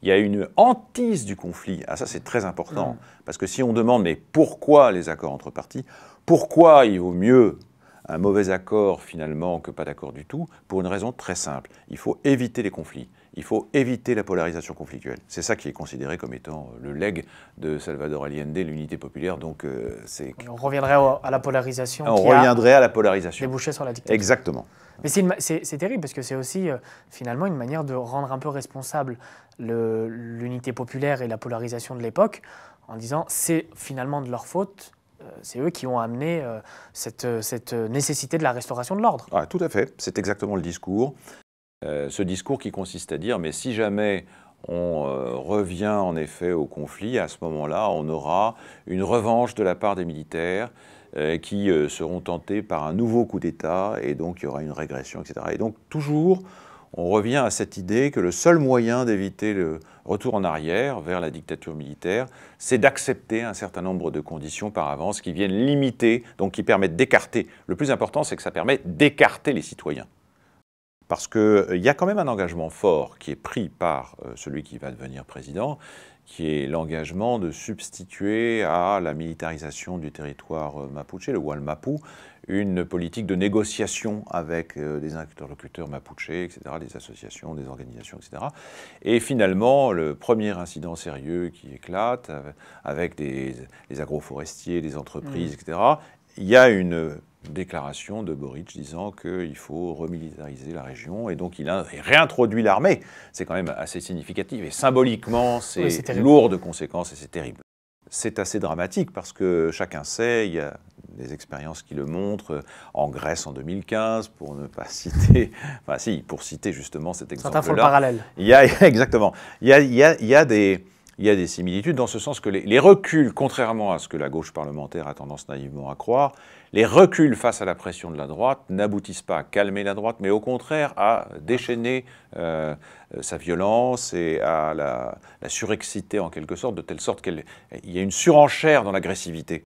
Il y a une hantise du conflit. Ah, ça, c'est très important. Parce que si on demande, mais pourquoi les accords entre partis? Pourquoi il vaut mieux un mauvais accord, finalement, que pas d'accord du tout? Pour une raison très simple. Il faut éviter les conflits. Il faut éviter la polarisation conflictuelle. C'est ça qui est considéré comme étant le legs de Salvador Allende, l'unité populaire. Donc, on reviendrait à la polarisation. On reviendrait à la polarisation. Débouché sur la dictature. Exactement. Mais c'est terrible parce que c'est aussi finalement une manière de rendre un peu responsable l'unité populaire et la polarisation de l'époque en disant c'est finalement de leur faute, c'est eux qui ont amené cette nécessité de la restauration de l'ordre. Ah, tout à fait, c'est exactement le discours. Ce discours qui consiste à dire mais si jamais on revient en effet au conflit, à ce moment-là on aura une revanche de la part des militaires qui seront tentés par un nouveau coup d'État, et donc il y aura une régression, etc. Et donc toujours, on revient à cette idée que le seul moyen d'éviter le retour en arrière vers la dictature militaire, c'est d'accepter un certain nombre de conditions par avance qui viennent limiter, donc qui permettent d'écarter. Le plus important, c'est que ça permet d'écarter les citoyens. Parce qu'il y a quand même un engagement fort qui est pris par celui qui va devenir président, qui est l'engagement de substituer à la militarisation du territoire mapuche, le Walmapu, une politique de négociation avec des interlocuteurs mapuches, etc., des associations, des organisations, etc. Et finalement, le premier incident sérieux qui éclate, avec les agroforestiers, des entreprises, etc., il y a une déclaration de Boric disant qu'il faut remilitariser la région, et donc il a réintroduit l'armée. C'est quand même assez significatif, et symboliquement, c'est lourd de conséquences et c'est terrible. C'est assez dramatique parce que chacun sait, il y a des expériences qui le montrent, en Grèce en 2015, pour ne pas citer, enfin si, pour citer justement cet exemple-là. Certains font le parallèle. Exactement. Il y a des similitudes dans ce sens que les reculs, contrairement à ce que la gauche parlementaire a tendance naïvement à croire, les reculs face à la pression de la droite n'aboutissent pas à calmer la droite, mais au contraire à déchaîner sa violence et à la surexciter en quelque sorte, de telle sorte qu'il y a une surenchère dans l'agressivité.